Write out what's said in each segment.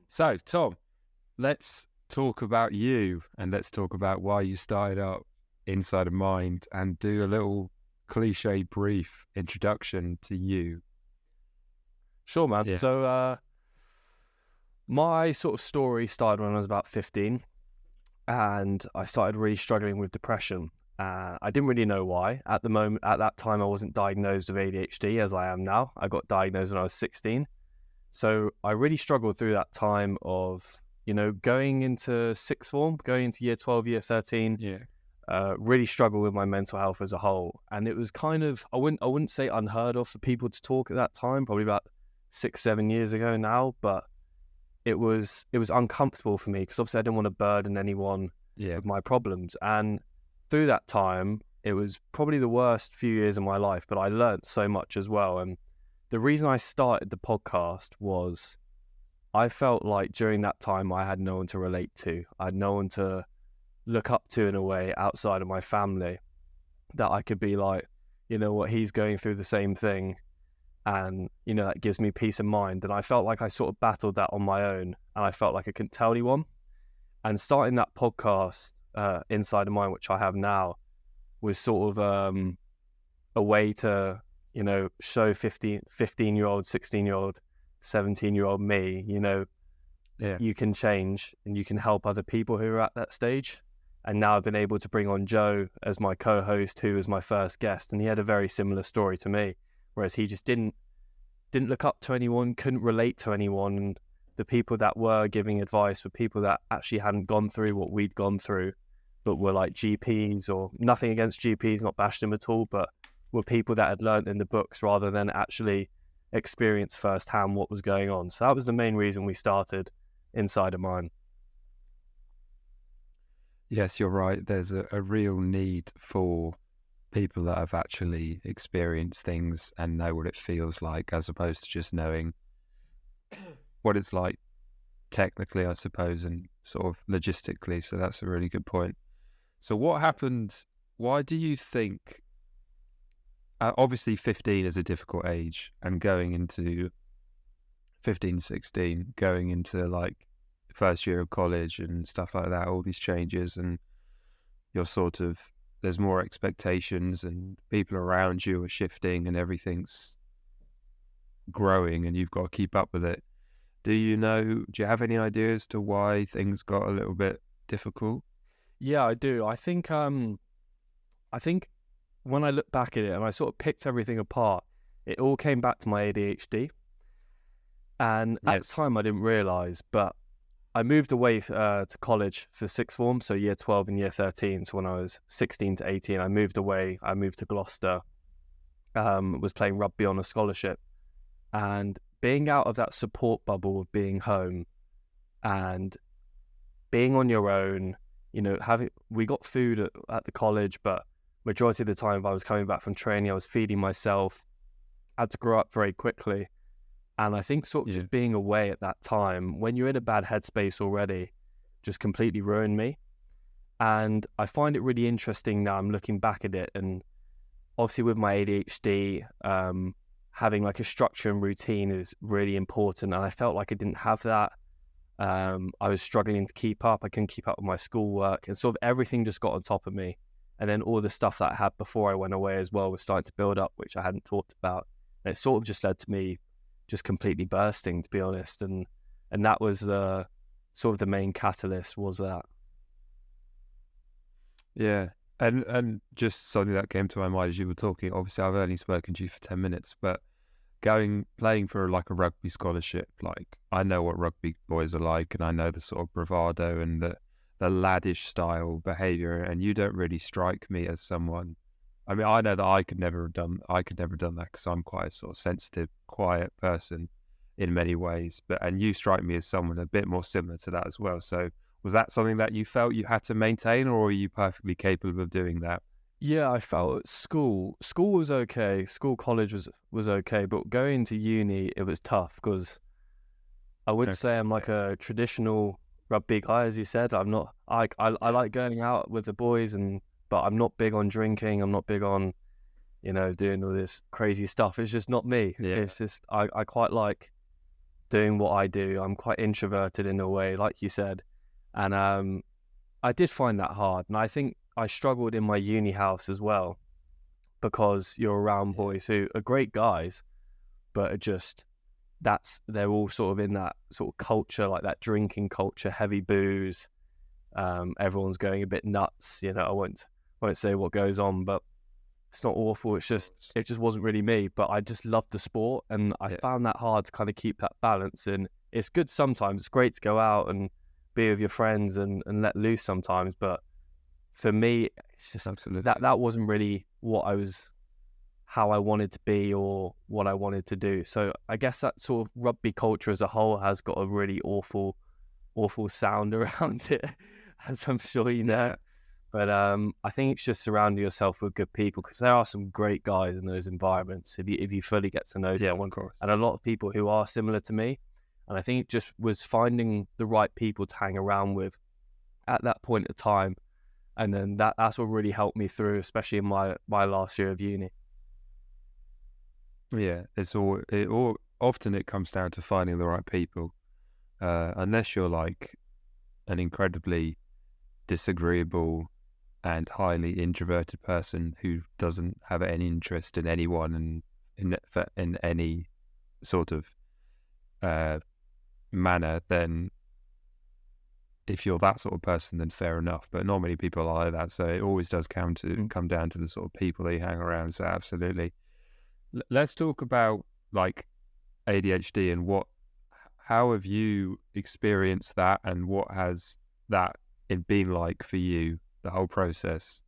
So, Tom, let's talk about you and let's talk about why you started up InsideAMind and do a little cliche brief introduction to you. Sure, man. Yeah. So my sort of story started when I was about 15 and I started really struggling with depression. I didn't really know why. At that time, I wasn't diagnosed with ADHD as I am now. I got diagnosed when I was 16. So I really struggled through that time of, going into sixth form, going into year 12, year 13. Yeah. Really struggled with my mental health as a whole. And it was kind of, I wouldn't say unheard of for people to talk at that time, probably about 6-7 years ago now, but it was uncomfortable for me because obviously I didn't want to burden anyone with my problems. And through that time, it was probably the worst few years of my life, but I learned so much as well. And the reason I started the podcast was I felt like during that time I had no one to relate to. I had no one to look up to in a way outside of my family that I could be like, he's going through the same thing. And, that gives me peace of mind. And I felt like I sort of battled that on my own and I felt like I couldn't tell anyone. And starting that podcast, InsideAMind, which I have now, was sort of a way to, show 15-year-old, 16-year-old, 17-year-old me, you can change and you can help other people who are at that stage. And now I've been able to bring on Joe as my co-host, who was my first guest. And he had a very similar story to me, whereas he just didn't look up to anyone, couldn't relate to anyone. And the people that were giving advice were people that actually hadn't gone through what we'd gone through, but were like GPs, or nothing against GPs, not bashed them at all, but were people that had learned in the books rather than actually experience firsthand what was going on. So that was the main reason we started InsideAMind. Yes, you're right. There's a real need for people that have actually experienced things and know what it feels like, as opposed to just knowing what it's like technically, I suppose, and sort of logistically. So that's a really good point. So what happened? Why do you think, obviously 15 is a difficult age, and going into 15, 16, going into like first year of college and stuff like that, all these changes, and you're sort of, there's more expectations and people around you are shifting and everything's growing and you've got to keep up with it. Do you have any ideas to why things got a little bit difficult? Yeah, I do. I think when I look back at it and I sort of picked everything apart, it all came back to my ADHD. And at the time I didn't realize, but I moved away to college for sixth form, so year 12 and year 13. So when I was 16 to 18, I moved away. I moved to Gloucester, was playing rugby on a scholarship. And being out of that support bubble of being home and being on your own, we got food at the college, but majority of the time if I was coming back from training, I was feeding myself. I had to grow up very quickly. And I think sort of just being away at that time, when you're in a bad headspace already, just completely ruined me. And I find it really interesting now, I'm looking back at it. And obviously with my ADHD, having like a structure and routine is really important. And I felt like I didn't have that. I was struggling to keep up. I couldn't keep up with my schoolwork. And sort of everything just got on top of me. And then all the stuff that I had before I went away as well was starting to build up, which I hadn't talked about. And it sort of just led to me just completely bursting, to be honest. And that was sort of the main catalyst, was that. Yeah. And just something that came to my mind as you were talking, obviously I've only spoken to you for 10 minutes, but playing for like a rugby scholarship, like I know what rugby boys are like, and I know the sort of bravado and the laddish style behavior, and you don't really strike me as someone. I mean, I know that I could never have done that because I'm quite a sort of sensitive, quiet person in many ways. And you strike me as someone a bit more similar to that as well. So was that something that you felt you had to maintain, or were you perfectly capable of doing that? Yeah, I felt at school was okay. College was okay, but going to uni, it was tough because I wouldn't say I'm like a traditional rugby guy, as you said. I'm not. I like going out with the boys, but I'm not big on drinking. I'm not big on, doing all this crazy stuff. It's just not me. Yeah. It's just I quite like doing what I do. I'm quite introverted in a way, like you said. And I did find that hard. And I think I struggled in my uni house as well, because you're around boys who are great guys, but are just, they're all sort of in that sort of culture, like that drinking culture, heavy booze. Everyone's going a bit nuts. You know, I won't say what goes on, but it's not awful. It just wasn't really me. But I just loved the sport, and I found that hard to kind of keep that balance. And it's good sometimes. It's great to go out and be with your friends and let loose sometimes. But for me, it's just that wasn't really how I wanted to be or what I wanted to do. So I guess that sort of rugby culture as a whole has got a really awful sound around it, as I'm sure you know. But I think it's just surrounding yourself with good people, because there are some great guys in those environments if you fully get to know them. Of course. And a lot of people who are similar to me. And I think it just was finding the right people to hang around with at that point of time. And then that's what really helped me through, especially in my last year of uni. Yeah, often it comes down to finding the right people. Unless you're like an incredibly disagreeable and highly introverted person who doesn't have any interest in anyone and in any sort of manner, then if you're that sort of person, then fair enough. But not many people are like that, so it always does come down to the sort of people that you hang around. So absolutely. Let's talk about like ADHD and how have you experienced that, and what has that been like for you, the whole process?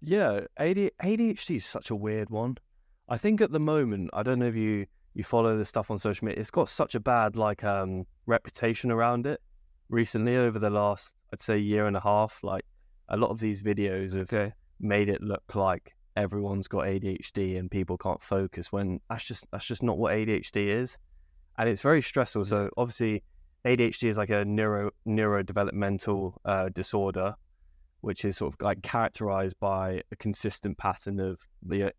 Yeah, ADHD is such a weird one. I think at the moment, I don't know if you follow the stuff on social media, it's got such a bad reputation around it recently over the last, I'd say, year and a half. Like a lot of these videos have made it look like everyone's got ADHD and people can't focus, when that's just not what ADHD is. And it's very stressful. So obviously ADHD is like a neurodevelopmental disorder, which is sort of like characterized by a consistent pattern of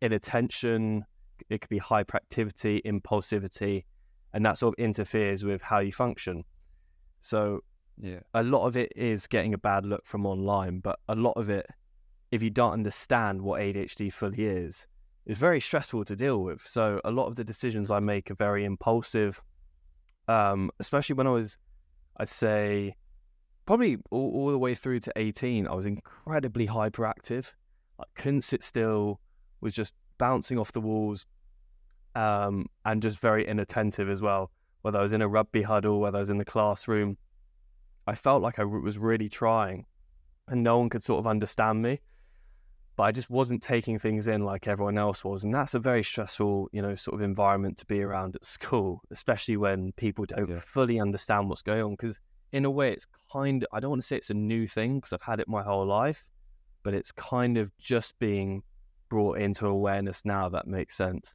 inattention. It could be hyperactivity, impulsivity, and that sort of interferes with how you function. So a lot of it is getting a bad look from online, but a lot of it, if you don't understand what ADHD fully is very stressful to deal with. So a lot of the decisions I make are very impulsive, especially when I was, I'd say, probably all the way through to 18, I was incredibly hyperactive. I couldn't sit still, was just bouncing off the walls, and just very inattentive as well. Whether I was in a rugby huddle, whether I was in the classroom, I felt like I was really trying, and no one could sort of understand me. But I just wasn't taking things in like everyone else was. And that's a very stressful, sort of environment to be around at school, especially when people don't fully understand what's going on. Because in a way, it's I don't want to say it's a new thing, because I've had it my whole life, but it's kind of just being brought into awareness now, that makes sense.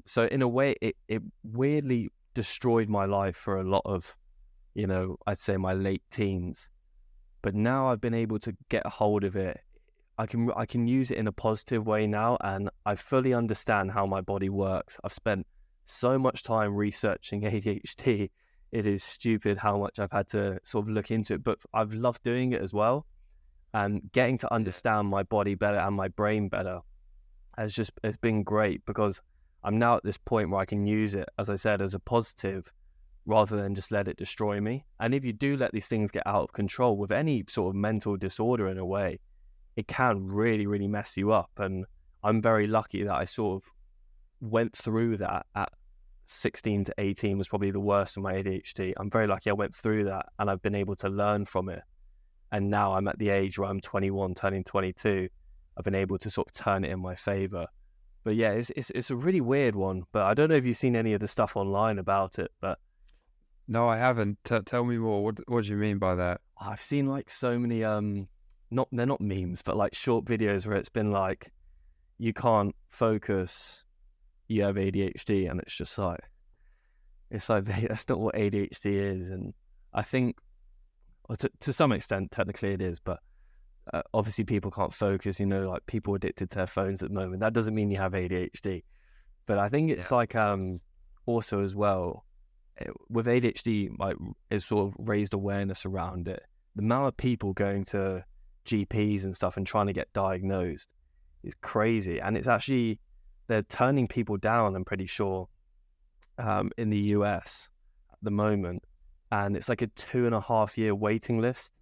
So in a way, it weirdly destroyed my life for a lot of, I'd say my late teens. But now I've been able to get a hold of it. I can use it in a positive way now, and I fully understand how my body works. I've spent so much time researching ADHD. It is stupid how much I've had to sort of look into it, but I've loved doing it as well. And getting to understand my body better and my brain better it's been great, because I'm now at this point where I can use it, as I said, as a positive rather than just let it destroy me. And if you do let these things get out of control with any sort of mental disorder in a way, it can really, really mess you up. And I'm very lucky that I sort of went through that at 16 to 18 was probably the worst of my ADHD. I'm very lucky I went through that, and I've been able to learn from it. And now I'm at the age where I'm 21, turning 22. I've been able to sort of turn it in my favor. But yeah, it's a really weird one. But I don't know if you've seen any of the stuff online about it. But no, I haven't. Tell me more. What do you mean by that? I've seen like so many they're not memes, but like short videos where it's been like, you can't focus, you have ADHD, and it's just like, that's not what ADHD is. And I think, to some extent, technically it is, but obviously people can't focus, like people addicted to their phones at the moment. That doesn't mean you have ADHD. But I think it's also as well, with ADHD, like, it's sort of raised awareness around it. The amount of people going to GPs and stuff and trying to get diagnosed is crazy. And it's actually, they're turning people down, I'm pretty sure, in the US at the moment. And it's like a 2.5-year waiting list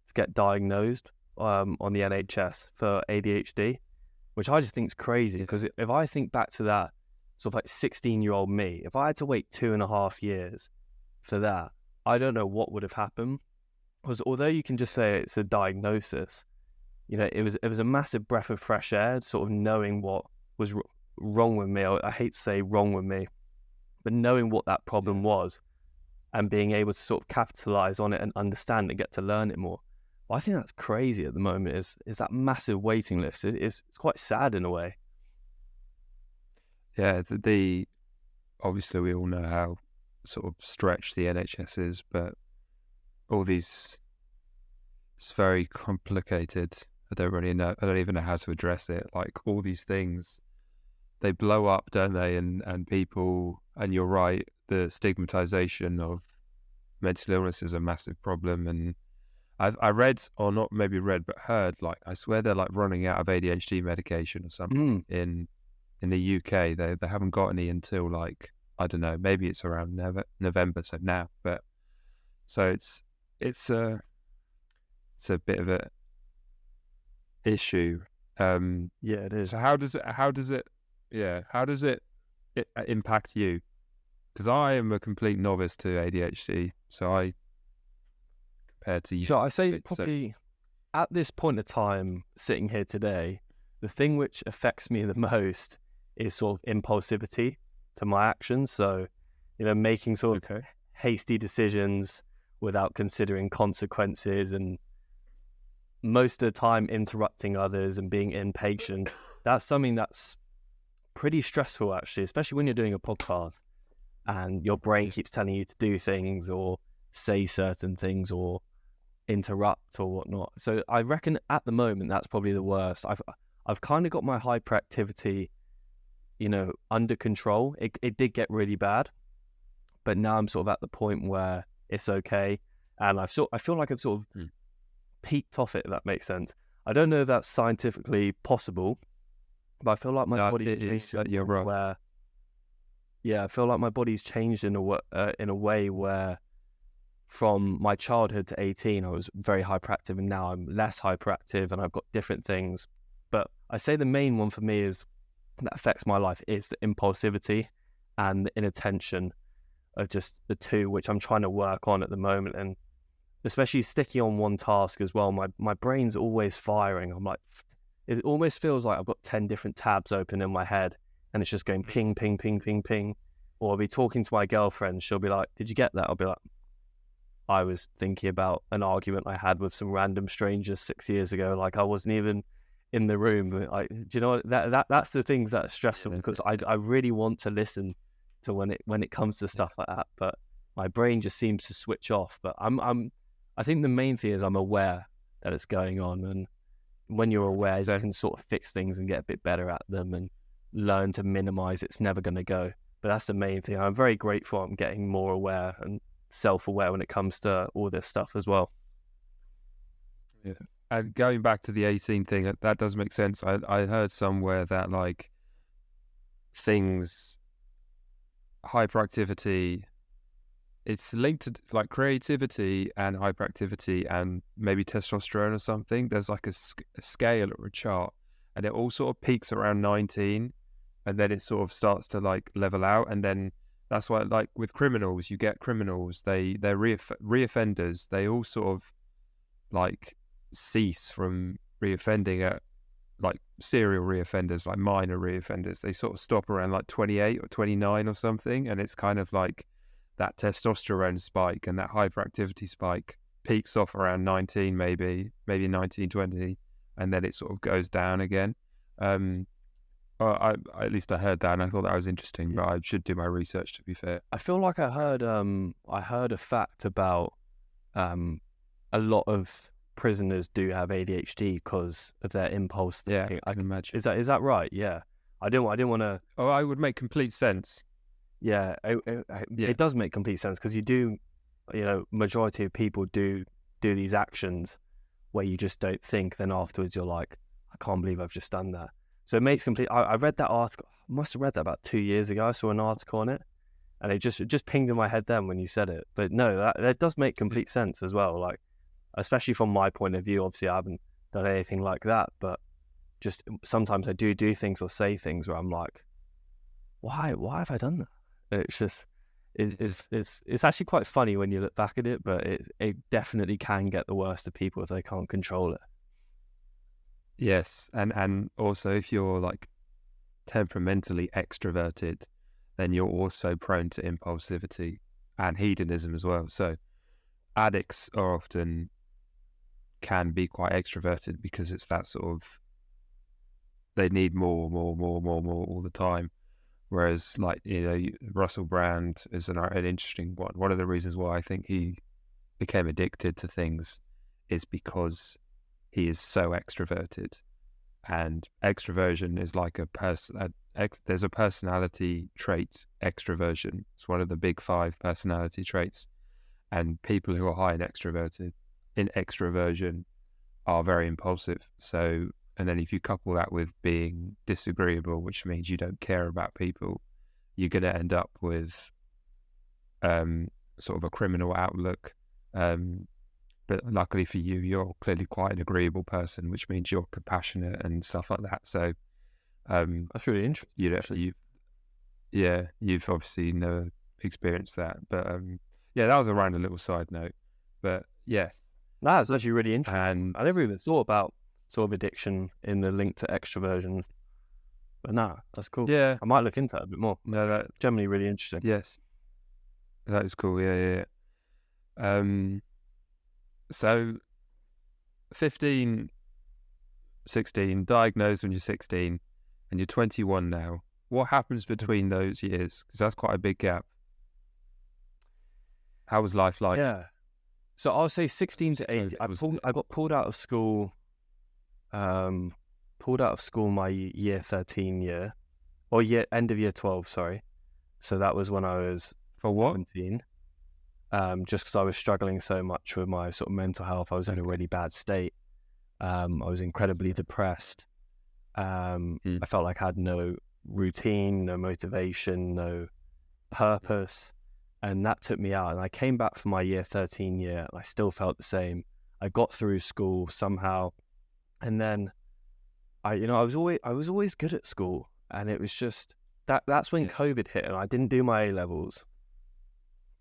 to get diagnosed on the NHS for ADHD, which I just think is crazy. Because if I think back to that, sort of like 16-year-old me, if I had to wait 2.5 years for that, I don't know what would have happened. Because although you can just say it's a diagnosis, you know, it was a massive breath of fresh air, sort of knowing what was wrong with me. I hate to say wrong with me, but knowing what that problem was and being able to sort of capitalize on it and understand and get to learn it more. Well, I think that's crazy at the moment, is that massive waiting list. It's quite sad in a way. Yeah, obviously we all know how sort of stretched the NHS is, but all these, it's very complicated. I don't even know how to address it. Like, all these things, they blow up, don't they? And people, and you're right, the stigmatization of mental illness is a massive problem. And I read, or not maybe read, but heard, like, I swear they're like running out of ADHD medication or something in the UK. They haven't got any until, like, I don't know, maybe it's around November, so now. But so it's a bit of a issue. Yeah, it is. So how does it impact you? Because I am a complete novice to ADHD, so I, compared to you. Sure, I say probably at this point of time, sitting here today, the thing which affects me the most is sort of impulsivity to my actions. So, you know, making sort of hasty decisions without considering consequences, and most of the time interrupting others and being impatient. That's something that's pretty stressful, actually, especially when you're doing a podcast and your brain keeps telling you to do things or say certain things or interrupt or whatnot. So I reckon at the moment that's probably the worst. I've kind of got my hyperactivity, you know, under control. It did get really bad, but now I'm sort of at the point where it's okay, and I feel like I've sort of peaked off it, if that makes sense. I don't know if that's scientifically possible, but I feel like my body's changed. You're right. Where, yeah, I feel like my body's changed in a way where, from my childhood to 18, I was very hyperactive, and now I'm less hyperactive, and I've got different things. But I say the main one for me is that affects my life is the impulsivity and the inattention of just the two, which I'm trying to work on at the moment. And especially sticking on one task as well, my brain's always firing. I'm like, it almost feels like I've got 10 different tabs open in my head, and it's just going ping, ping, ping, ping, ping. Or I'll be talking to my girlfriend, she'll be like, did you get that? I'll be like, I was thinking about an argument I had with some random stranger 6 years ago, like I wasn't even in the room. Do you know that's the things that are stressful, because I really want to listen to when it comes to stuff like that, but my brain just seems to switch off. But I think the main thing is I'm aware that it's going on, and when you're aware, you can sort of fix things and get a bit better at them and learn to minimize it's never going to go. But that's the main thing. I'm very grateful I'm getting more aware and self-aware when it comes to all this stuff as well. Yeah. And going back to the 18 thing, that does make sense. I heard somewhere that, like, hyperactivity, it's linked to, like, creativity and hyperactivity and maybe testosterone or something. There's like a scale or a chart, and it all sort of peaks around 19, and then it sort of starts to, like, level out. And then that's why, like, with criminals, you get criminals, they're reoffenders. They all sort of, like, cease from reoffending at, like, serial reoffenders, like minor reoffenders. They sort of stop around like 28 or 29 or something, and it's kind of like that testosterone spike and that hyperactivity spike peaks off around 19, maybe 19, 20, and then it sort of goes down again. At least I heard that, and I thought that was interesting, but I should do my research, to be fair. I feel like I heard a fact about a lot of prisoners do have ADHD because of their impulse thinking. Yeah, I can imagine. Is that right? Yeah. I didn't want to. Oh, I would make complete sense. Yeah, it does make complete sense, because you do, majority of people do these actions where you just don't think, then afterwards you're like, I can't believe I've just done that. So it makes complete. I read that article. I must have read that about 2 years ago. I saw an article on it, and it just pinged in my head then when you said it. But no, that does make complete sense as well. Like, especially from my point of view, obviously I haven't done anything like that, but just sometimes I do things or say things where I'm like, why have I done that? It's just, it's actually quite funny when you look back at it, but it definitely can get the worst of people if they can't control it. Yes, and also if you're like temperamentally extroverted, then you're also prone to impulsivity and hedonism as well. So addicts are often can be quite extroverted because it's that sort of, they need more all the time. Whereas, like, Russell Brand is an interesting one. One of the reasons why I think he became addicted to things is because he is so extroverted, and extroversion is like there's a personality trait, extroversion. It's one of the big 5 personality traits, and people who are high in extroversion are very impulsive. So, and then if you couple that with being disagreeable, which means you don't care about people, you're going to end up with sort of a criminal outlook. But luckily for you, you're clearly quite an agreeable person, which means you're compassionate and stuff like that. So that's really interesting. You've obviously never experienced that. But that was a random little side note. But yes. That's actually really interesting. And I never even thought about sort of addiction in the link to extroversion. But that's cool. Yeah. I might look into that a bit more. No, that generally really interesting. Yes. That is cool. Yeah. So 15, 16, diagnosed when you're 16, and you're 21 now. What happens between those years? Because that's quite a big gap. How was life like? Yeah. So I'll say 16 to 18. I got pulled out of school. My year 13 end of year 12. Sorry. So that was when I was for what? 17. Just because I was struggling so much with my sort of mental health. I was in a really bad state. I was incredibly depressed. I felt like I had no routine, no motivation, no purpose. And that took me out. And I came back from my year 13 year, and I still felt the same. I got through school somehow. And then I was always good at school. And it was just that's when COVID hit, and I didn't do my A-levels.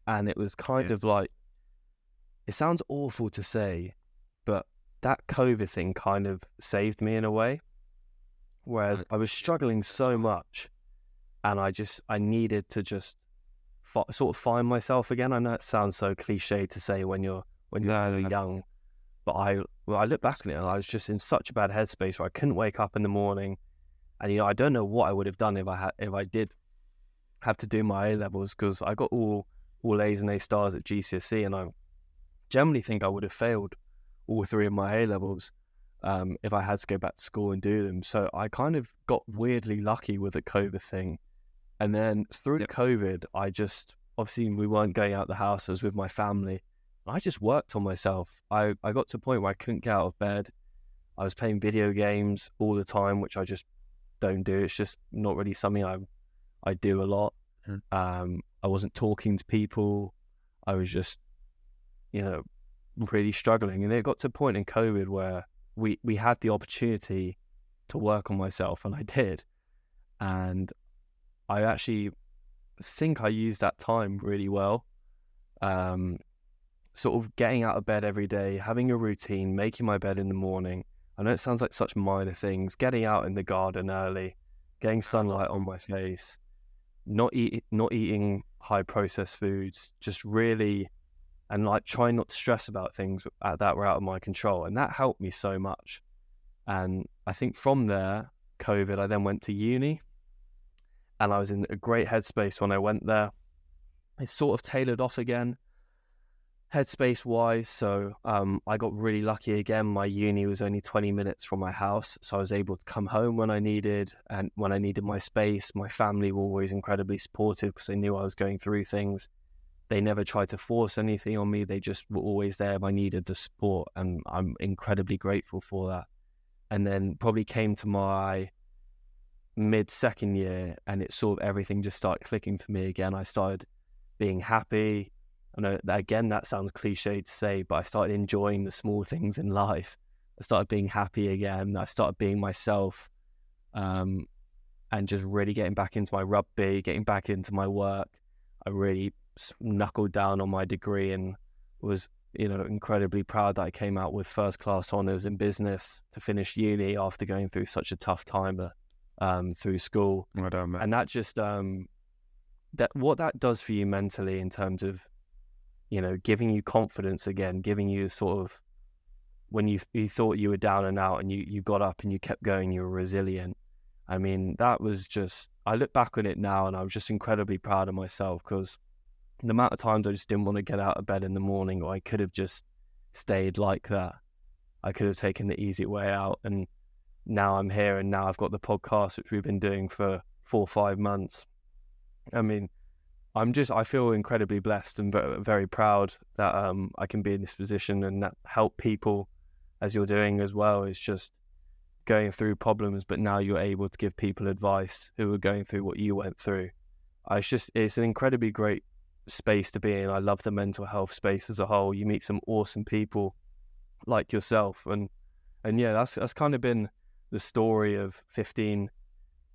And it was kind of like, it sounds awful to say, but that COVID thing kind of saved me in a way. Whereas I was struggling so much, and I needed to just sort of find myself again. I know it sounds so cliche to say when you're young, but I look back on it, and I was just in such a bad headspace where I couldn't wake up in the morning. And I don't know what I would have done if I did have to do my A-levels, because I got all A's and A stars at GCSE, and I generally think I would have failed all 3 of my A-levels if I had to go back to school and do them. So I kind of got weirdly lucky with the COVID thing. And then through COVID, obviously we weren't going out the house, I was with my family. I just worked on myself. I got to a point where I couldn't get out of bed. I was playing video games all the time, which I just don't do. It's just not really something I do a lot. I wasn't talking to people. I was just, really struggling. And it got to a point in COVID where we had the opportunity to work on myself, and I did. And I actually think I used that time really well. Sort of getting out of bed every day, having a routine, making my bed in the morning. I know it sounds like such minor things. Getting out in the garden early, getting sunlight on my face, not eating high processed foods, just really, and like trying not to stress about things that were out of my control. And that helped me so much. And I think from there, COVID, I then went to uni, and I was in a great headspace when I went there. It sort of tailored off again. headspace wise. So I got really lucky again. My uni was only 20 minutes from my house, so I was able to come home when I needed, and when I needed my space. My family were always incredibly supportive because they knew I was going through things. They never tried to force anything on me. They just were always there if I needed the support, and I'm incredibly grateful for that. And then probably came to my mid-second year, and it sort of everything just started clicking for me again. I started being happy. I know that, again, that sounds cliche to say, but I started enjoying the small things in life. I started being happy again. I started being myself, and just really getting back into my rugby, getting back into my work. I really knuckled down on my degree and was, incredibly proud that I came out with first class honours in business to finish uni after going through such a tough time through school. Well done, mate. And that just what that does for you mentally in terms of, giving you confidence again, giving you sort of, when you thought you were down and out and you got up and you kept going, you were resilient. I mean, that was just, I look back on it now and I was just incredibly proud of myself, because the amount of times I just didn't want to get out of bed in the morning, or I could have just stayed like that. I could have taken the easy way out, and now I'm here, and now I've got the podcast, which we've been doing for 4 or 5 months. I mean, I feel incredibly blessed and very proud that I can be in this position and that help people as you're doing as well. It's just going through problems, but now you're able to give people advice who are going through what you went through. It's an incredibly great space to be in. I love the mental health space as a whole. You meet some awesome people like yourself, and yeah, that's kind of been the story of 15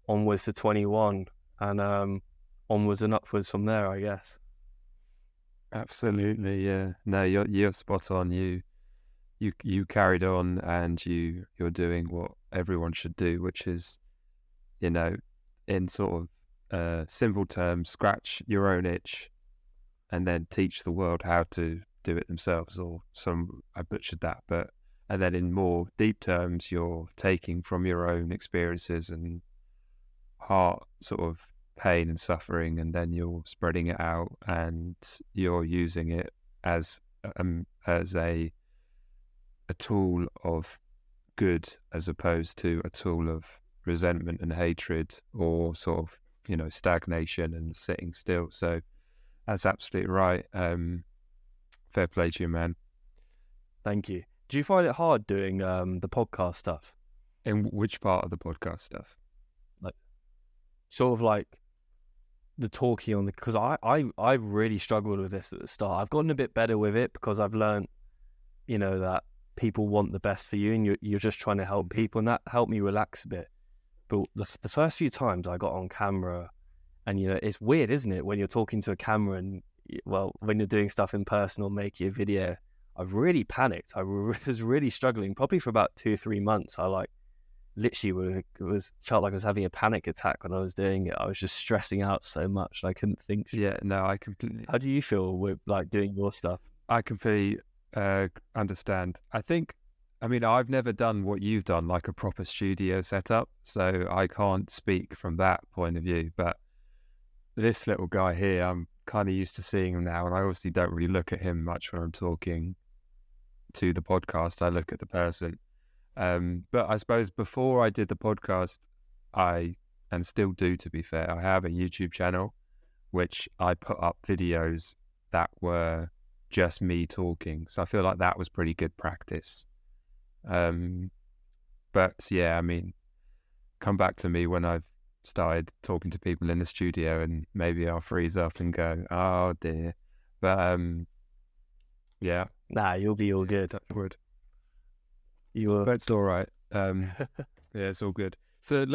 onwards to 21, and onwards and upwards from there, I guess. Absolutely, yeah. No, you're spot on. You carried on, and you're doing what everyone should do, which is, in sort of simple terms, scratch your own itch and then teach the world how to do it themselves. Or I butchered that, and then in more deep terms, you're taking from your own experiences and heart sort of pain and suffering, and then you're spreading it out, and you're using it as a tool of good, as opposed to a tool of resentment and hatred, or sort of, stagnation and sitting still. So that's absolutely right. Fair play to you, man. Thank you. Do you find it hard doing the podcast stuff? In which part of the podcast stuff? Like, sort of like the talking on the, because I really struggled with this at the start. I've gotten a bit better with it because I've learned, that people want the best for you, and you're just trying to help people, and that helped me relax a bit. But the first few times I got on camera, and it's weird, isn't it, when you're talking to a camera, and when you're doing stuff in person or making a video, I've really panicked. I was really struggling, probably for about 2-3 months. I literally felt like I was having a panic attack when I was doing it. I was just stressing out so much, and I couldn't think. Yeah, no, I completely. How do you feel with doing your stuff? I completely understand. I've never done what you've done, like a proper studio setup, so I can't speak from that point of view. But this little guy here, I'm kind of used to seeing him now, and I obviously don't really look at him much when I'm talking to the podcast. I look at the person. But I suppose before I did the podcast, and still do, to be fair, I have a YouTube channel which I put up videos that were just me talking. So I feel like that was pretty good practice. But yeah, come back to me when I've started talking to people in the studio, and maybe I'll freeze up and go, oh dear. But yeah. Nah, you'll be all good. But it's all right. Yeah, it's all good. So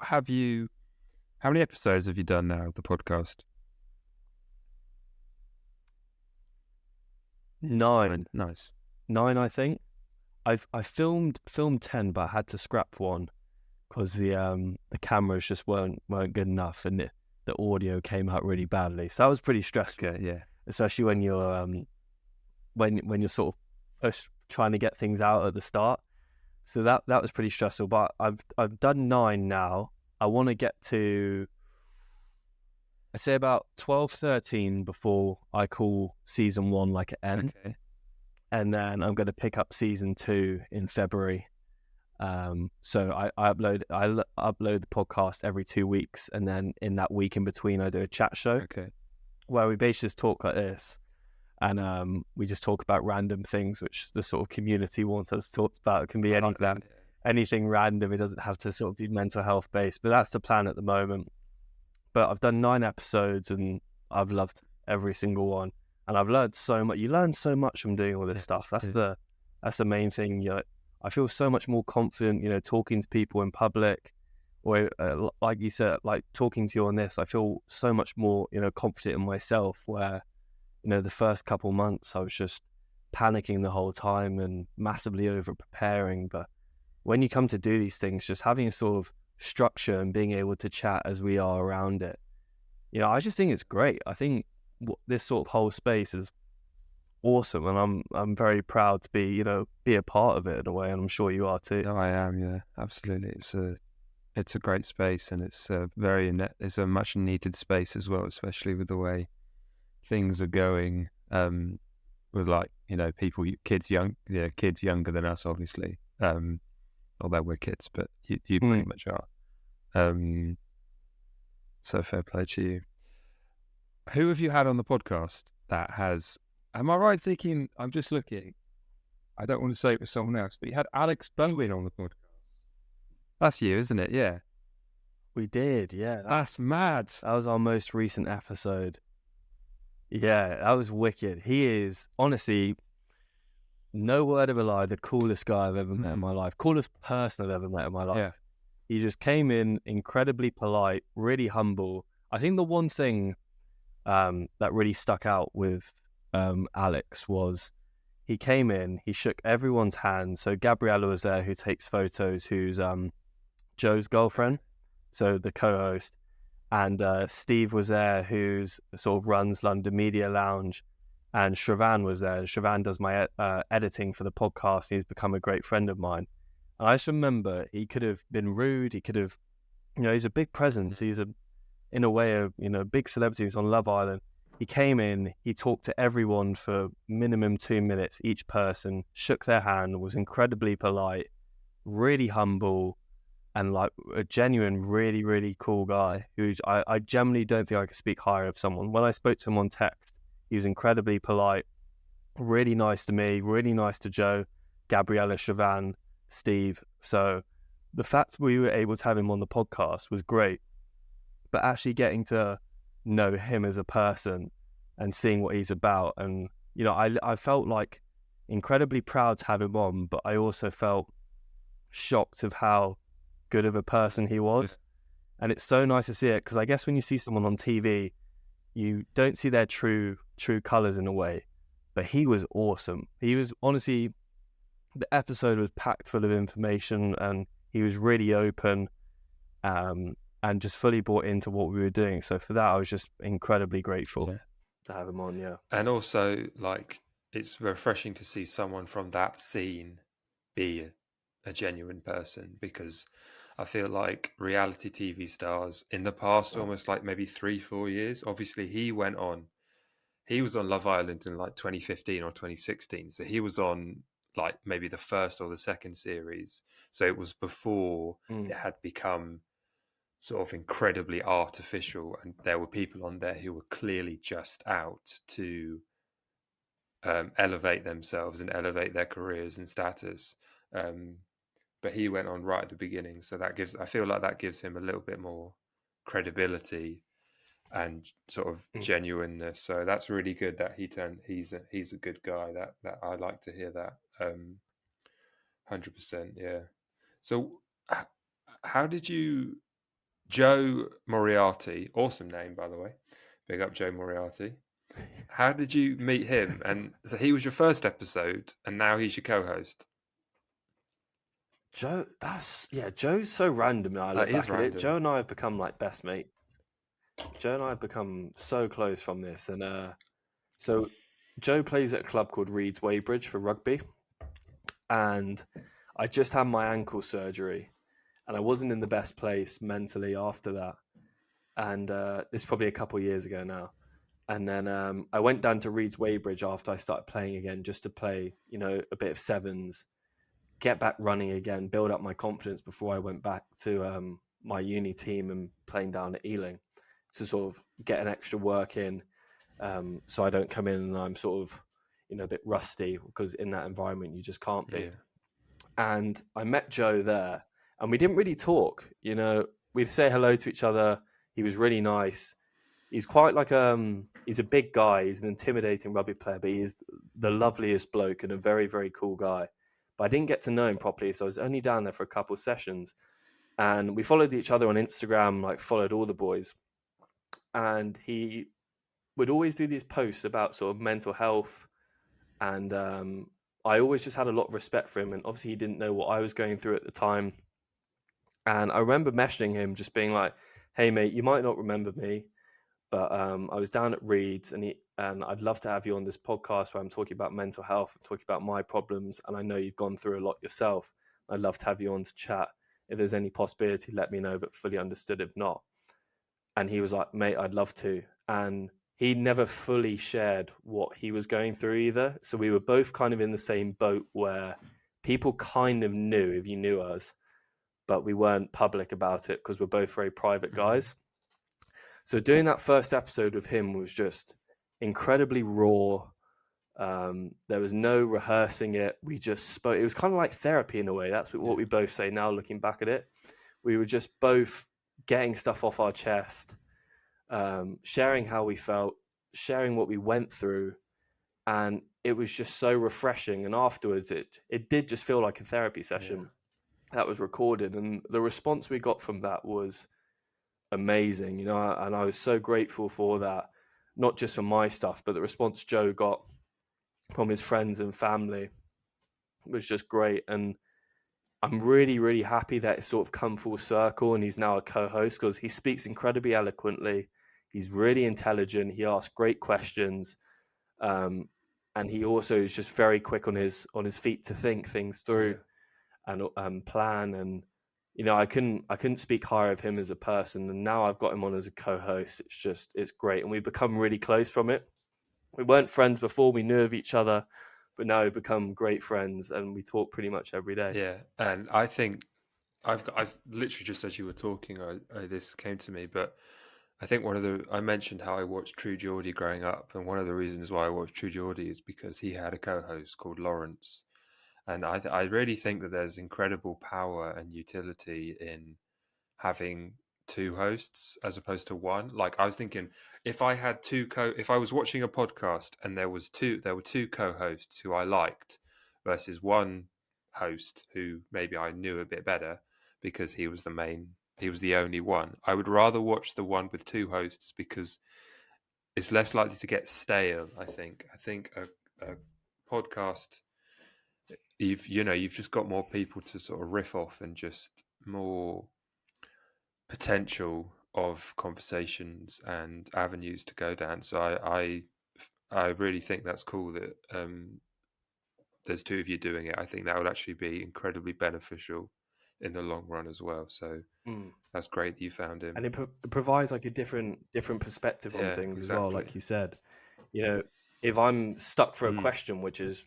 how many episodes have you done now of the podcast? 9. Nice. 9, I think. I filmed 10, but I had to scrap one because the cameras just weren't good enough, and the audio came out really badly. So that was pretty stressful. Okay, yeah. Especially when you're when you're sort of trying to get things out at the start. So that was pretty stressful. But I've done 9 now. I want to get to I say about 12, 13 before I call season 1 like an end. Okay. And then I'm going to pick up season 2 in February. So I upload the podcast every 2 weeks, and then in that week in between I do a chat show where we basically just talk like this, and we just talk about random things which the sort of community wants us to talk about. It can be anything random. It doesn't have to sort of be mental health based, but that's the plan at the moment. But I've done 9 episodes and I've loved every single one, and I've learned so much. You learn so much from doing all this stuff. That's the main thing. You know, I feel so much more confident, you know, talking to people in public, or like you said, like talking to you on this. I feel so much more, you know, confident in myself. Where, you know, the first couple months I was just panicking the whole time and massively over preparing. But when you come to do these things, just having a sort of structure and being able to chat as we are around it, you know, I just think it's great. I think this sort of whole space is awesome, and I'm very proud to be a part of it in a way, and I'm sure you are too. No, I am, yeah, absolutely. It's a great space, and it's a much needed space as well, especially with the way things are going, with, like, you know, kids younger than us, obviously, although we're kids, but you pretty much are. So fair play to you. Who have you had on the podcast that has? Am I right thinking? I'm just looking. I don't want to say it was someone else, but you had Alex Bowen on the podcast. That's you, isn't it? Yeah. We did, yeah. That's mad. That was our most recent episode. Yeah, that was wicked. He is, honestly, no word of a lie, the coolest guy I've ever met in my life. Coolest person I've ever met in my life. Yeah. He just came in incredibly polite, really humble. I think the one thing that really stuck out with Alex was he came in, he shook everyone's hand. So Gabriella was there, who takes photos, who's Joe's girlfriend, so the co-host, and Steve was there, who's sort of runs London Media Lounge, and Shravan was there. Shravan does my editing for the podcast. He's become a great friend of mine. And I just remember he could have been rude. He could have, you know, he's a big presence. He's in a way, a big celebrity. He's on Love Island. He came in, he talked to everyone for minimum 2 minutes, each person, shook their hand, was incredibly polite, really humble, and like a genuine, really, really cool guy who I generally don't think I could speak higher of someone. When I spoke to him on text, he was incredibly polite, really nice to me, really nice to Joe, Gabriella, Shravan, Steve. So the fact we were able to have him on the podcast was great, but actually getting to know him as a person and seeing what he's about, and you know, I felt like incredibly proud to have him on, but I also felt shocked of how good of a person he was. And it's so nice to see it, because I guess when you see someone on TV, you don't see their true colors in a way, but he was awesome. He was, honestly, the episode was packed full of information, and he was really open, and just fully bought into what we were doing. So for that, I was just incredibly grateful to have him on. Yeah. And also, like, it's refreshing to see someone from that scene be a genuine person, because I feel like reality TV stars in the past, almost like maybe 3-4 years, obviously he was on Love Island in like 2015 or 2016. So he was on like maybe the first or the second series. So it was before it had become sort of incredibly artificial, and there were people on there who were clearly just out to elevate themselves and elevate their careers and status. But he went on right at the beginning, so I feel like that gives him a little bit more credibility and sort of genuineness. So that's really good that he's a good guy. That I like to hear that. 100%, yeah. So how did you? Joe Moriarty, awesome name, by the way. Big up Joe Moriarty. How did you meet him? And so he was your first episode, and now he's your co-host. Joe, Joe's so random. That is random. Joe and I have become like best mates. Joe and I have become so close from this, and so Joe plays at a club called Reeds Weybridge for rugby, and I just had my ankle surgery. And I wasn't in the best place mentally after that. and this is probably a couple of years ago now. And then I went down to Reed's Weybridge after I started playing again, just to play, a bit of sevens, get back running again, build up my confidence before I went back to my uni team and playing down at Ealing, to sort of get an extra work in, so I don't come in and I'm sort of, a bit rusty, because in that environment you just can't be. Yeah. And I met Joe there, and we didn't really talk. We'd say hello to each other. He was really nice. He's quite like he's a big guy. He's an intimidating rugby player, but he is the loveliest bloke and a very, very cool guy. But I didn't get to know him properly, so I was only down there for a couple of sessions. And we followed each other on Instagram, like followed all the boys. And he would always do these posts about sort of mental health. And I always just had a lot of respect for him. And obviously he didn't know what I was going through at the time. And I remember messaging him, just being like, hey, mate, you might not remember me, but I was down at Reed's, and I'd love to have you on this podcast where I'm talking about mental health, I'm talking about my problems, and I know you've gone through a lot yourself. I'd love to have you on to chat. If there's any possibility, let me know, but fully understood if not. And he was like, mate, I'd love to. And he never fully shared what he was going through either. So we were both kind of in the same boat, where people kind of knew if you knew us, but we weren't public about it because we're both very private guys. So doing that first episode with him was just incredibly raw. There was no rehearsing it. We just spoke. It was kind of like therapy in a way. That's what we both say now, looking back at it. We were just both getting stuff off our chest, sharing how we felt, sharing what we went through. And it was just so refreshing. And afterwards, it did just feel like a therapy session that was recorded. And the response we got from that was amazing, and I was so grateful for that, not just from my stuff, but the response Joe got from his friends and family was just great. And I'm really, really happy that it's sort of come full circle and he's now a co-host, because he speaks incredibly eloquently. He's really intelligent. He asks great questions. And he also is just very quick on his feet to think things through and plan. And I couldn't speak higher of him as a person, and now I've got him on as a co-host. It's great, and we've become really close from it. We weren't friends before, we knew of each other, but now we've become great friends, and we talk pretty much every day. Yeah, and I think I've literally, just as you were talking, this came to me, but I think I mentioned how I watched True Geordie growing up, and one of the reasons why I watched True Geordie is because he had a co-host called Lawrence. And I really think that there's incredible power and utility in having two hosts as opposed to one. Like, I was thinking, if I was watching a podcast and there were two co-hosts who I liked versus one host who maybe I knew a bit better because he was the only one, I would rather watch the one with two hosts, because it's less likely to get stale. I think a podcast, you've just got more people to sort of riff off, and just more potential of conversations and avenues to go down. So I really think that's cool that there's two of you doing it. I think that would actually be incredibly beneficial in the long run as well. So that's great that you found him, and it provides like a different perspective on things as well. Like you said, if I'm stuck for a question, which is,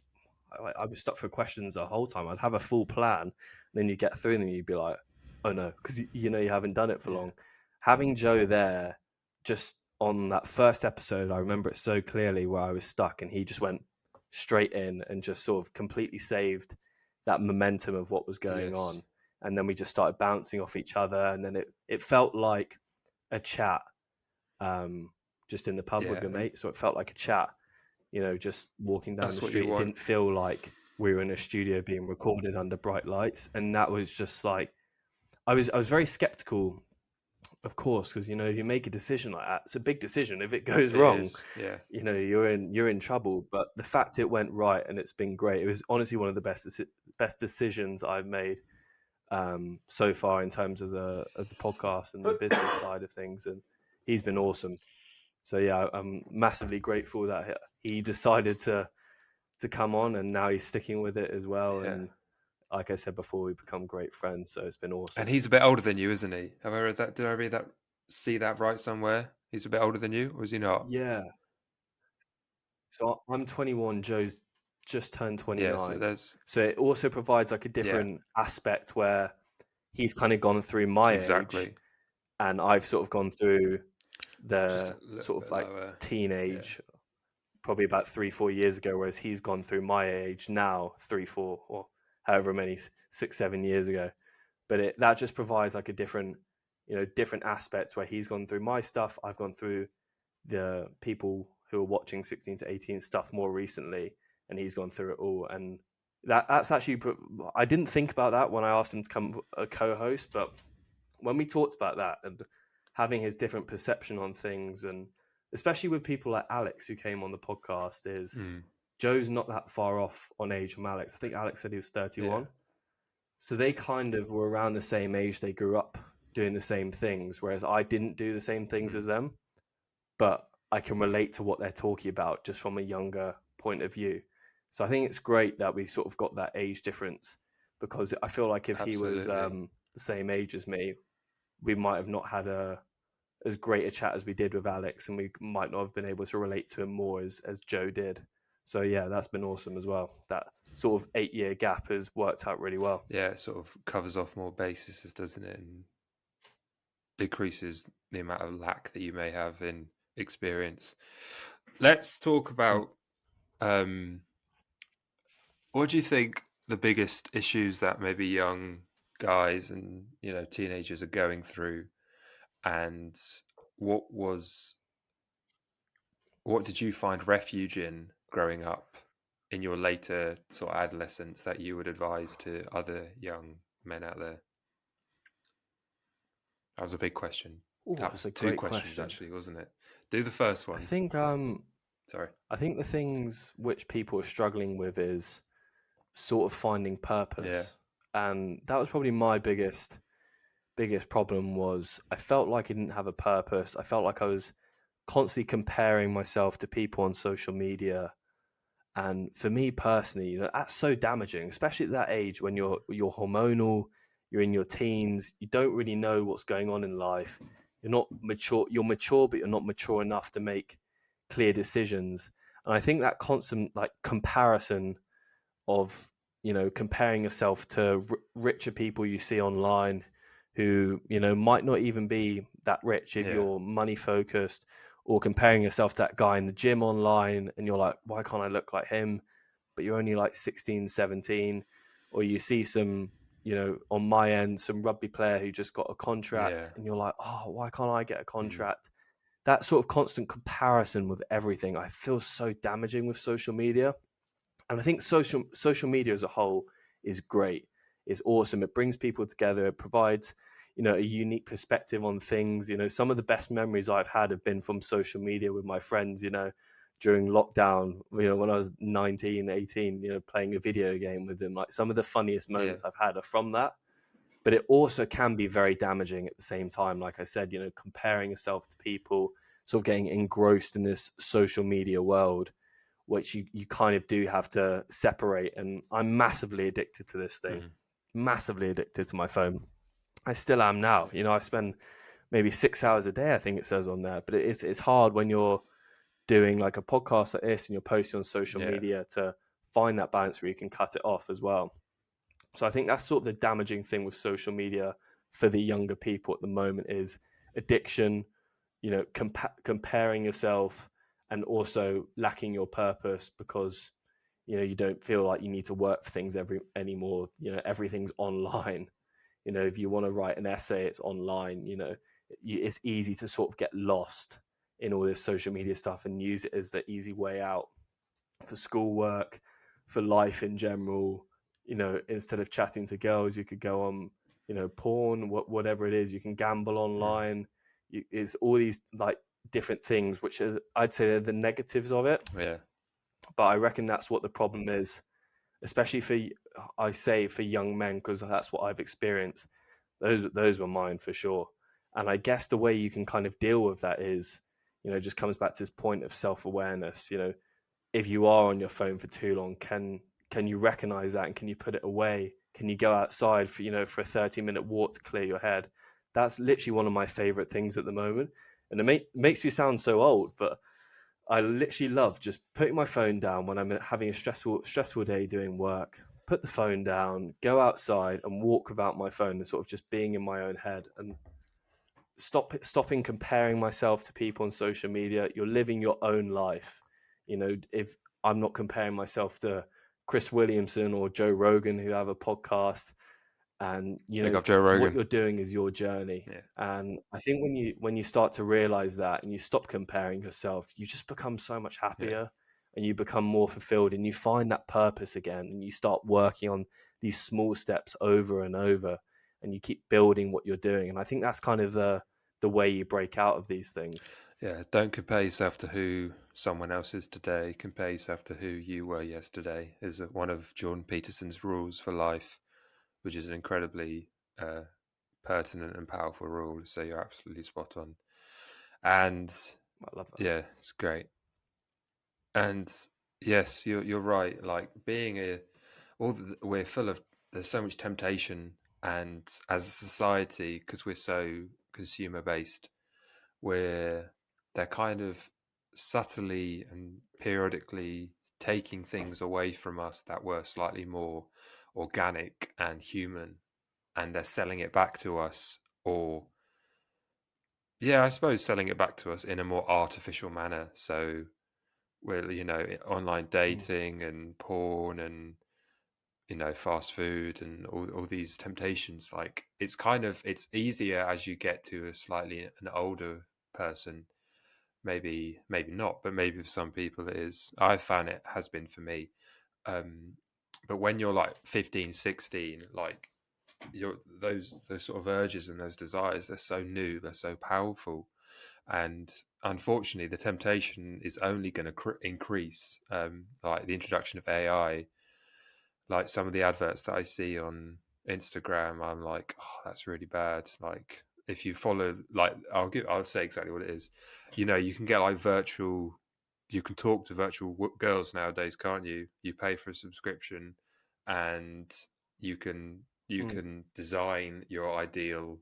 I was stuck for questions the whole time, I'd have a full plan, and then you get through them, you'd be like, oh no, because you haven't done it for long. Having Joe there, just on that first episode, I remember it so clearly, where I was stuck and he just went straight in and just sort of completely saved that momentum of what was going on. And then we just started bouncing off each other, and then it felt like a chat, just in the pub with your mate. So it felt like a chat, just walking down the street. It didn't feel like we were in a studio being recorded under bright lights. And that was just like, I was very skeptical, of course, because if you make a decision like that, it's a big decision. If it goes wrong, you're in trouble. But the fact it went right, and it's been great. It was honestly one of the best decisions I've made so far in terms of the podcast and the business side of things. And he's been awesome. So yeah, I'm massively grateful that he decided to come on, and now he's sticking with it as well. And like I said before, we've become great friends, so it's been awesome. And he's a bit older than you, isn't he? Have I read that? Did I read that see that right somewhere? He's a bit older than you, or is he not? Yeah. So I'm 21. Joe's just turned Yeah, so 29. there's So it also provides like a different aspect where he's kind of gone through my age, exactly and I've sort of gone through just the a little sort of bit like lower. Yeah, teenage, probably about 3-4 years ago, whereas he's gone through my age now, 3-4 or however many 6-7 years ago. But that just provides like a different, different aspect where he's gone through my stuff, I've gone through the people who are watching 16 to 18 stuff more recently, and he's gone through it all. And that's actually, I didn't think about that when I asked him to come a co-host, but when we talked about that and having his different perception on things, and especially with people like Alex who came on the podcast, is Joe's not that far off on age from Alex. I think Alex said he was 31. yeah, So they kind of were around the same age. They grew up doing the same things, whereas I didn't do the same things as them. But I can relate to what they're talking about just from a younger point of view. So I think it's great that we sort of got that age difference, because I feel like if he was absolutely. the same age as me, we might have not had as great a chat as we did with Alex, and we might not have been able to relate to him more as Joe did. So yeah, that's been awesome as well. That sort of 8-year gap has worked out really well. Yeah, it sort of covers off more bases, doesn't it, and decreases the amount of lack that you may have in experience. Let's talk about what do you think the biggest issues that maybe young guys and teenagers are going through, and what did you find refuge in growing up in your later sort of adolescence that you would advise to other young men out there? That was a big question. Oh, That that's was a two great questions question. actually, wasn't it? Do the first I one. think Sorry. I think the things which people are struggling with is sort of finding Yeah. purpose. And that was probably my biggest problem. Was I felt like I didn't have a purpose. I felt like I was constantly comparing myself to people on social media. And for me personally, that's so damaging, especially at that age when you're hormonal, you're in your teens, you don't really know what's going on in life. You're not mature. You're mature, but you're not mature enough to make clear decisions. And I think that constant like comparison of comparing yourself to richer people you see online, who might not even be that rich if Yeah. you're money focused, or comparing yourself to that guy in the gym online and you're like, why can't I look like him? But you're only like 16, 17. Or you see some, on my end, some rugby player who just got a contract Yeah. and you're like, oh, why can't I get a Mm. contract? That sort of constant comparison with everything, I feel so damaging with social media. And I think social media as a whole is great. It's awesome. It brings people together. It provides, a unique perspective on things. Some of the best memories I've had have been from social media with my friends, during lockdown, when I was 19, 18, playing a video game with them. Like, some of the funniest Yeah. moments I've had are from that. But it also can be very damaging at the same time. Like I said, comparing yourself to people, sort of getting engrossed in this social media world, which you kind of do have to separate. And I'm massively addicted to this thing, Mm. massively addicted to my phone. I still am now. I spend maybe 6 hours a day, I think it says on there. But it's hard when you're doing like a podcast like this and you're posting on social Yeah. media to find that balance where you can cut it off as well. So I think that's sort of the damaging thing with social media for the younger people at the moment, is addiction, comparing yourself, and also lacking your purpose because you don't feel like you need to work for things anymore. Everything's online. If you want to write an essay, it's online. It's easy to sort of get lost in all this social media stuff and use it as the easy way out for schoolwork, for life in general. Instead of chatting to girls, you could go on, porn, whatever it is. You can gamble Mm. online. It's all these like different things, which are, I'd say, they're the negatives of it. Yeah. But I reckon that's what the problem is, especially for young men, because that's what I've experienced. Those were mine for sure. And I guess the way you can kind of deal with that is, just comes back to this point of self-awareness. If you are on your phone for too long, can you recognize that, and can you put it away? Can you go outside for for a 30-minute walk to clear your head? That's literally one of my favorite things at the moment. And it makes me sound so old, but I literally love just putting my phone down when I'm having a stressful day doing work. Put the phone down, go outside, and walk without my phone, and sort of just being in my own head, and stopping comparing myself to people on social media. You're living your own life. You know, if I'm not comparing myself to Chris Williamson or Joe Rogan, who have a podcast, and Big up Joe what Rogan. you're doing is your journey. Yeah. And I think when you start to realize that, and you stop comparing yourself, you just become so much happier, and you become more fulfilled, and you find that purpose again, and you start working on these small steps over and over, and you keep building what you're doing. And I think that's kind of the way you break out of these things. Yeah, don't compare yourself to who someone else is today. Compare yourself to who you were yesterday, is one of Jordan Peterson's rules for life, which is an incredibly pertinent and powerful rule. So you're absolutely spot on. And I love that. yeah, it's great. And yes, you're right. Like we're full of, there's so much temptation, and as a society, because we're so consumer based, they're kind of subtly and periodically taking things away from us that were slightly more organic and human, and they're selling it back to us, or I suppose selling it back to us in a more artificial manner. So we're, online dating and porn and, fast food and all these temptations. Like it's easier as you get to an older person. Maybe not, but maybe for some people it is. I've found it has been for me. But when you're like 15, 16, like those sort of urges and those desires, they're so new, they're so powerful. And unfortunately, the temptation is only going to increase. Like the introduction of AI, like some of the adverts that I see on Instagram, I'm like, oh, that's really bad. Like if you follow, like I'll say exactly what it is. You can get like you can talk to virtual girls nowadays, can't you? You pay for a subscription, and you can design your ideal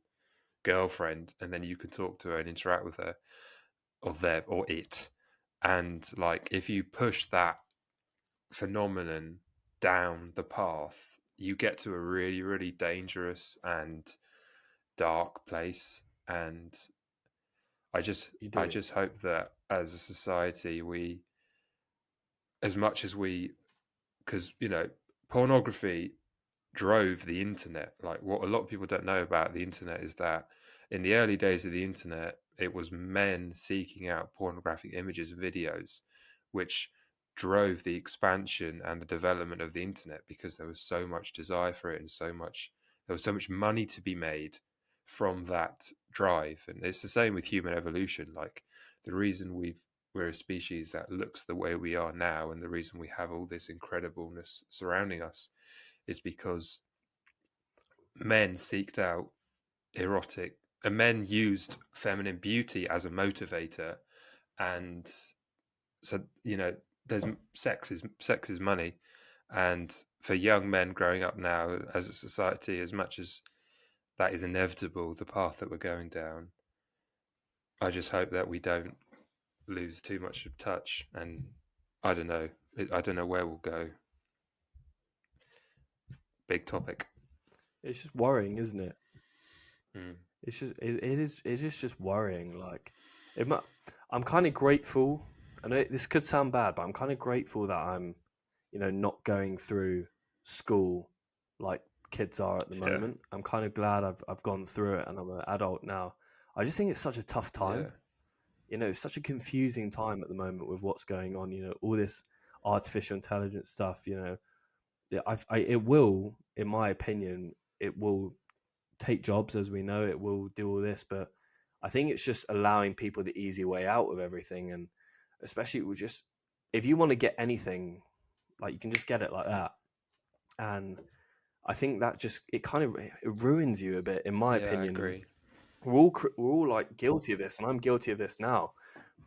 girlfriend, and then you can talk to her and interact with her, or them, or it. And like if you push that phenomenon down the path, you get to a really, really dangerous and dark place. And I just hope that as a society, because pornography drove the internet. Like what a lot of people don't know about the internet is that in the early days of the internet, it was men seeking out pornographic images and videos, which drove the expansion and the development of the internet, because there was so much desire for it, and there was so much money to be made from that drive. And it's the same with human evolution. Like the reason we're a species that looks the way we are now, and the reason we have all this incredibleness surrounding us, is because men seeked out erotic, and men used feminine beauty as a motivator. And so there's sex is money. And for young men growing up now as a society, as much as that is inevitable, the path that we're going down, I just hope that we don't lose too much of touch. And I don't know where we'll go. Big topic. It's just worrying, isn't it? Mm. It's just it is just worrying. Like I'm kind of grateful. I know this could sound bad, but I'm kind of grateful that I'm, not going through school like kids are at the moment. I'm kind of glad I've gone through it, and I'm an adult now. I just think it's such a tough time. It's such a confusing time at the moment with what's going on. All this artificial intelligence stuff. It will, in my opinion, it will take jobs, as we know. It will do all this, but I think it's just allowing people the easy way out of everything. And especially with just, if you want to get anything, like you can just get it like that. And I think that just, it ruins you a bit, in my opinion. I agree. We're all like guilty of this, and I'm guilty of this now.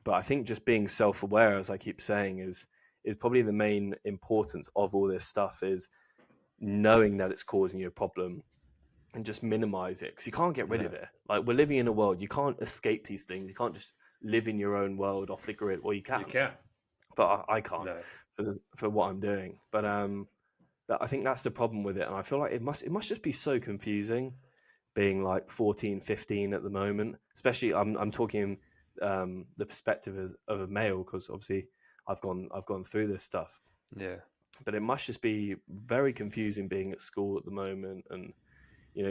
But I think just being self-aware, as I keep saying, is probably the main importance of all this stuff, is knowing that it's causing you a problem, and just minimize it, because you can't get rid No. of it. Like, we're living in a world, you can't escape these things. You can't just live in your own world off the grid. Well, you can, but I can't for what I'm doing. But I think that's the problem with it, and I feel like it must just be so confusing being like 14, 15 at the moment. Especially, I'm talking the perspective of a male, because obviously I've gone through this stuff. Yeah. But it must just be very confusing being at school at the moment, and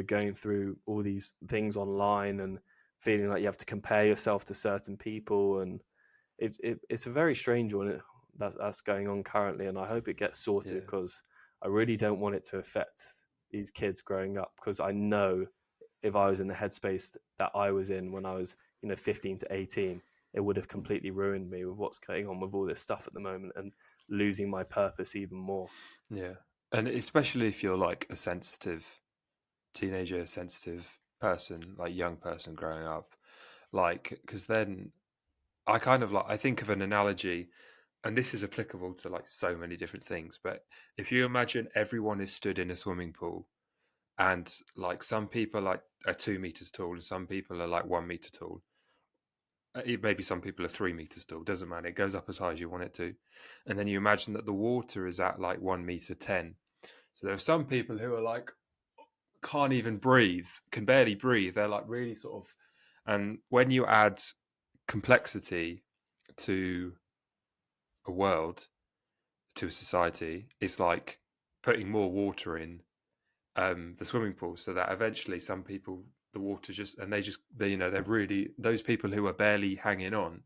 going through all these things online and feeling like you have to compare yourself to certain people, and it's a very strange one that's going on currently, and I hope it gets sorted, because I really don't want it to affect these kids growing up, because I know if I was in the headspace that I was in when I was 15 to 18, it would have completely ruined me with what's going on with all this stuff at the moment, and losing my purpose even more. Yeah. And especially if you're like a sensitive teenager, sensitive person, like young person growing up, like, because then I kind of like, I think of an analogy, and this is applicable to like so many different things, but if you imagine everyone is stood in a swimming pool, and like some people like are 2 meters tall and some people are like 1 meter tall, maybe some people are 3 meters tall, doesn't matter, it goes up as high as you want it to, and then you imagine that the water is at like 1 meter 10. So there are some people who are like can't even breathe, can barely breathe, they're like really sort of, and when you add complexity to a world, to a society, it's like putting more water in the swimming pool, so that eventually some people, the water just, and they're really, those people who are barely hanging on,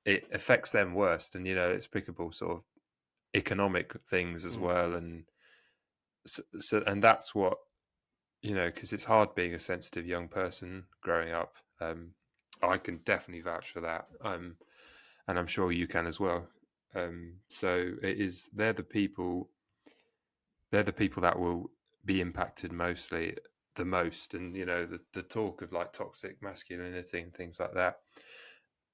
it affects them worst. And it's applicable sort of economic things as well. And so and that's what, because it's hard being a sensitive young person growing up. I can definitely vouch for that, and I'm sure you can as well. So they're the people that will be impacted the most. And the talk of like toxic masculinity and things like that,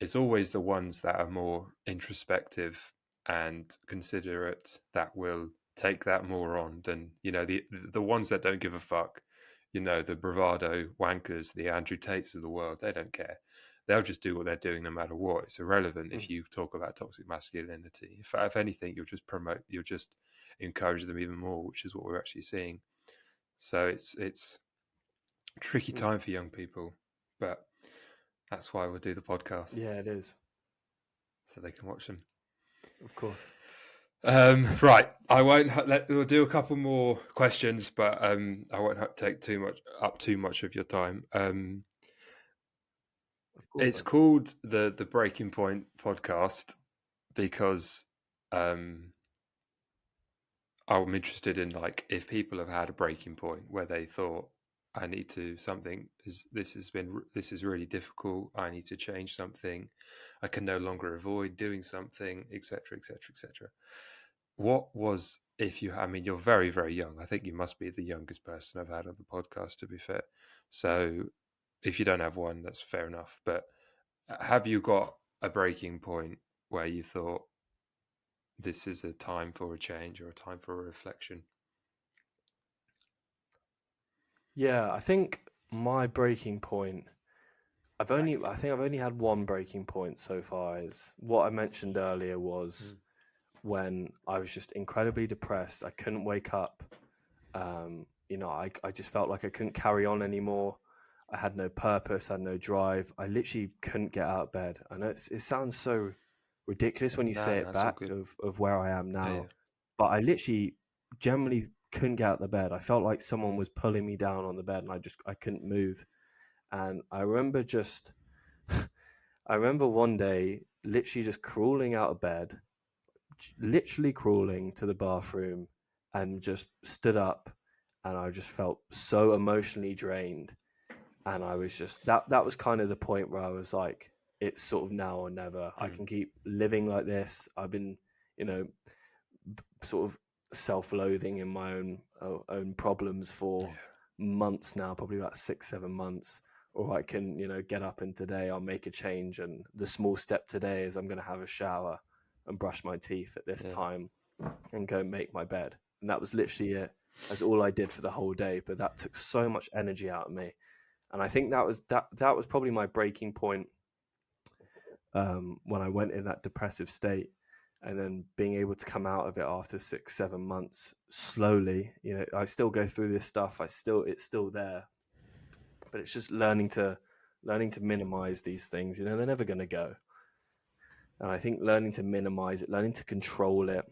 it's always the ones that are more introspective and considerate that will take that more on than the ones that don't give a fuck, the bravado wankers, the Andrew Tates of the world. They don't care, they'll just do what they're doing no matter what. It's irrelevant if you talk about toxic masculinity. If anything, you'll just encourage them even more, which is what we're actually seeing. So it's a tricky time for young people, but that's why we'll do the podcasts. Yeah, it is. So they can watch them. Of course. Right. We'll do a couple more questions, but I won't take too much of your time. It's called the Breaking Point Podcast because I'm interested in, like, if people have had a breaking point where they thought, I need to this is really difficult, I need to change something, I can no longer avoid doing something, etc., etc., etc. What was, you're very, very young. I think you must be the youngest person I've had on the podcast, to be fair. So if you don't have one, that's fair enough. But have you got a breaking point where you thought this is a time for a change or a time for a reflection? Yeah, I think my breaking point, I think I've only had one breaking point so far. Is what I mentioned earlier was when I was just incredibly depressed. I couldn't wake up. I just felt like I couldn't carry on anymore. I had no purpose, I had no drive. I literally couldn't get out of bed. I know it sounds so ridiculous when you say it back of where I am now. Yeah. But I literally generally couldn't get out of the bed. I felt like someone was pulling me down on the bed, and I couldn't move. And I remember one day literally just crawling out of bed, literally crawling to the bathroom, and just stood up, and I just felt so emotionally drained. And I was just, that was kind of the point where I was like, it's sort of now or never. I can keep living like this. I've been, sort of self-loathing in my own problems for months now, probably about 6-7 months. Or I can, get up, and today I'll make a change. And the small step today is I'm going to have a shower and brush my teeth at this time and go make my bed. And that was literally it. as all I did for the whole day, but that took so much energy out of me. And I think that was probably my breaking point, when I went in that depressive state, and then being able to come out of it after 6-7 months slowly. I still go through this stuff. It's still there, but it's just learning to minimize these things. They're never going to go. And I think learning to minimize it, learning to control it,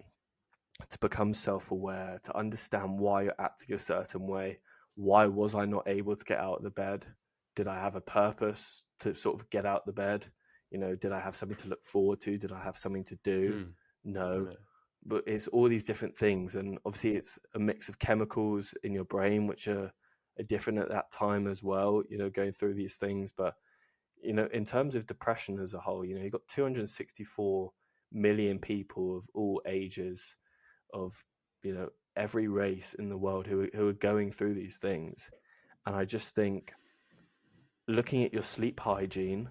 to become self-aware, to understand why you're acting a certain way. Why was I not able to get out of the bed? Did I have a purpose to sort of get out of the bed? Did I have something to look forward to? Did I have something to do? No. But it's all these different things. And obviously it's a mix of chemicals in your brain, which are different at that time as well, going through these things. But, in terms of depression as a whole, you've got 264 million people of all ages, of, every race in the world who are going through these things. And I just think looking at your sleep hygiene,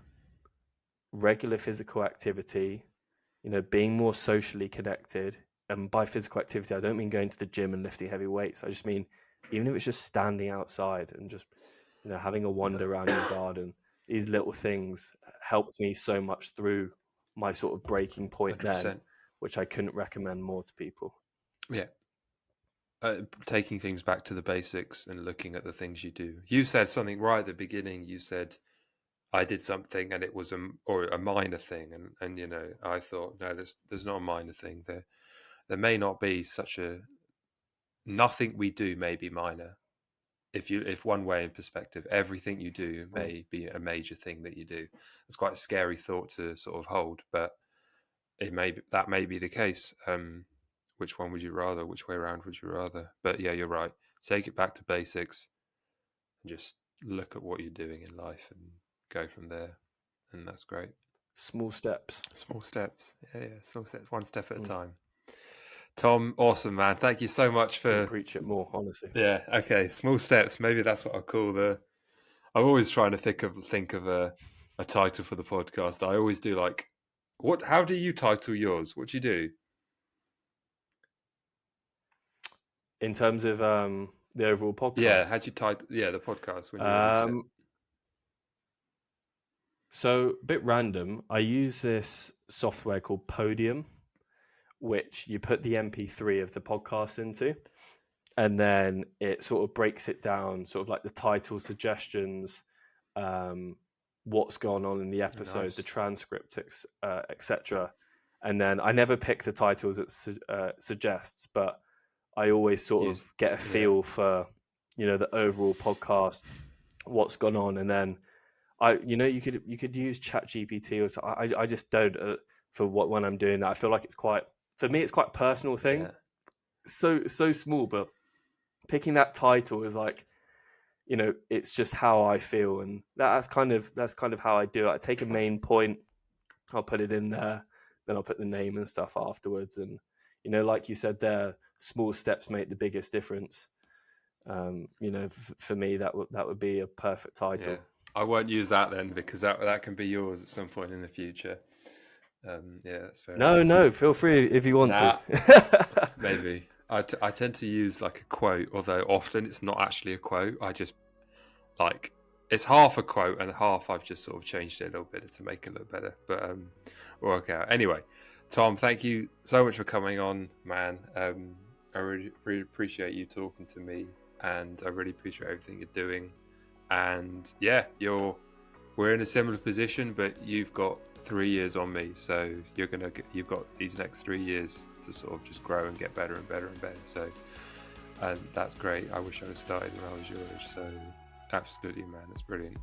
regular physical activity, being more socially connected. And by physical activity, I don't mean going to the gym and lifting heavy weights. I just mean, even if it's just standing outside and just, having a wander around your garden, these little things helped me so much through my sort of breaking point 100%. Then, which I couldn't recommend more to people. Yeah. Taking things back to the basics and looking at the things you do. You said something right at the beginning. You said, I did something and it was a minor thing. And I thought, no, there's not a minor thing. There may not be nothing we do may be minor. If one way in perspective, everything you do may be a major thing that you do. It's quite a scary thought to sort of hold, but that may be the case. Which one would you rather? Which way around would you rather? But yeah, you're right. Take it back to basics and just look at what you're doing in life and go from there. And that's great. Small steps. Yeah. Small steps. One step at a time. Tom, awesome, man. Thank you so much for... Preach it more, honestly. Yeah, okay. Small steps. Maybe that's what I'll call I'm always trying to think of a title for the podcast. I always do how do you title yours? What do you do? In terms of the overall podcast? Yeah, how'd you title the podcast when you release it? So, a bit random. I use this software called Podium, which you put the MP3 of the podcast into, and then it sort of breaks it down, sort of like the title, suggestions, what's gone on in the episode, nice. The transcript, etc. And then I never pick the titles it suggests, but I always sort of get a feel for, the overall podcast, what's gone on, and then you could use ChatGPT or so. I just don't for when I'm doing that. I feel like it's quite a personal thing. Yeah. So small, but picking that title is like, it's just how I feel, and that's kind of how I do it. I take a main point, I'll put it in there, then I'll put the name and stuff afterwards, and like you said there, small steps make the biggest difference. For me, that would be a perfect title. Yeah. I won't use that then, because that can be yours at some point in the future. That's fair. No, feel free if you want to. Maybe. I tend to use like a quote, although often it's not actually a quote. I just it's half a quote and half I've just sort of changed it a little bit to make it look better. But we'll work out. Anyway, Tom, thank you so much for coming on, man. I really, really appreciate you talking to me, and I really appreciate everything you're doing. And yeah, we're in a similar position, but you've got 3 years on me, so you've got these next 3 years to sort of just grow and get better and better and better. So, and that's great. I wish I had started when I was your age. So, absolutely, man, that's brilliant.